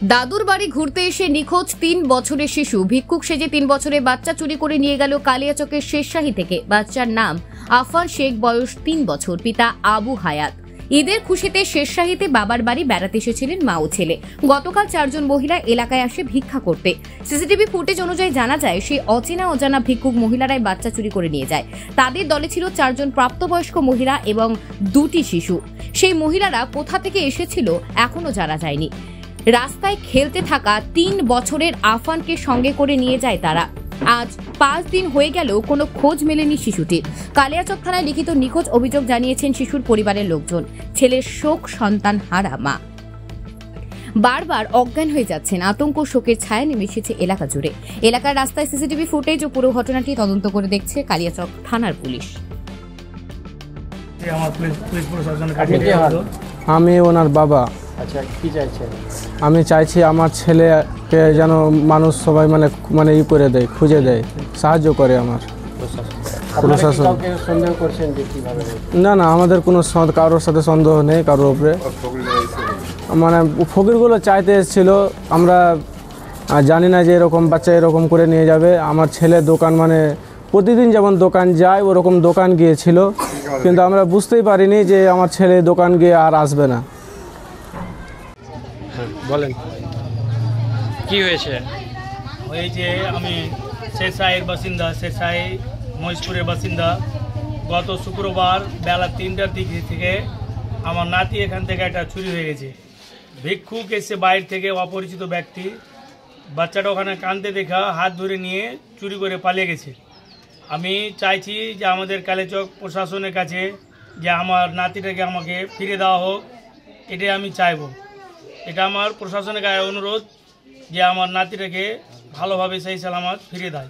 দাদুর বাড়ি ঘুরতে এসে নিখোঁজ 3 বছরের শিশু। ভিক্ষুক সেজে 3 বছরের বাচ্চা চুরি করে নিয়ে গেল কালিয়াচকের শেরশাহী থেকে। বাচ্চার নাম আফান শেখ, বয়স 3 বছর, পিতা আবু হায়াত। ঈদের খুশিতে শেরশাহীতে বাবার বাড়ি বেড়াতে এসেছিলেন মা ও ছেলে। গতকাল 4 জন মহিলা এলাকায় আসে ভিক্ষা করতে। সিসিটিভি ফুটেজ অনুযায়ী জানা যায়, সেই অচেনা অজানা ভিক্ষুক মহিলারাই বাচ্চা চুরি করে নিয়ে যায়। তাদের দলে ছিল 4 জন প্রাপ্তবয়স্ক মহিলা এবং 2টি শিশু। সেই মহিলারা কোথা থেকে এসেছিল এখনো জানা যায়নি। রাস্তায় খেলতে থাকা 3 বছরের আফানকে সঙ্গে করে নিয়ে যায় তারা। আজ 5 দিন হয়ে গেল কোনো খোঁজ মেলেনি শিশুটির। কালিয়াচক থানায় লিখিত নিখোঁজ অভিযোগ জানিয়েছেন শিশুর পরিবারের লোকজন। ছেলের শোক, সন্তান হারা মা বারবার অজ্ঞান হয়ে যাচ্ছেন। আতঙ্ক, শোকের ছায়া নেমে এসেছে এলাকা জুড়ে। এলাকার রাস্তায় সিসিটিভি ফুটেজ ও পুরো ঘটনাটি তদন্ত করে দেখছে কালিয়াচক থানার পুলিশ। আমি ওনার বাবা। আচ্ছা, কি চাইছেন? আমি চাইছি আমার ছেলেকে যেন মানুষ সবাই মানে ই করে দেয়, খুঁজে দেয়, সাহায্য করে আমার প্রশাসন। সন্দেহ করছেন যে কিভাবে? না, আমাদের কোনো কারোর সাথে সন্দেহ নেই কারোর উপরে। মানে ফকিরগুলো চাইতে এসেছিল, আমরা জানি না যে এরকম বাচ্চা এরকম করে নিয়ে যাবে। আমার ছেলে দোকান প্রতিদিন যেমন দোকান যায় ওরকম দোকান গিয়েছিল, কিন্তু আমরা বুঝতেই পারিনি যে আমার ছেলে দোকান গিয়ে আর আসবে না। বলেন, কি হয়েছে? ওই যে আমি শেরশাহীর বাসিন্দা, শেরশাহী মহেশপুরের বাসিন্দা। গত শুক্রবার বেলা 3টার দিক থেকে আমার নাতি এখান থেকে একটা চুরি হয়ে গেছে। ভিক্ষুক এসে বাইরে থেকে অপরিচিত ব্যক্তি বাচ্চাটা ওখানে কাঁদতে দেখা হাত ধরে নিয়ে চুরি করে পালিয়ে গেছে। আমি চাইছি যে আমাদের কালিয়াচক প্রশাসনের কাছে যে আমার নাতিটাকে আমাকে ফিরে দেওয়া হোক, এটাই আমি চাইব। এটা আমার প্রশাসনের কাছে অনুরোধ যে আমার নাতিটাকে ভালোভাবে সেই সালামত ফিরে দেয়।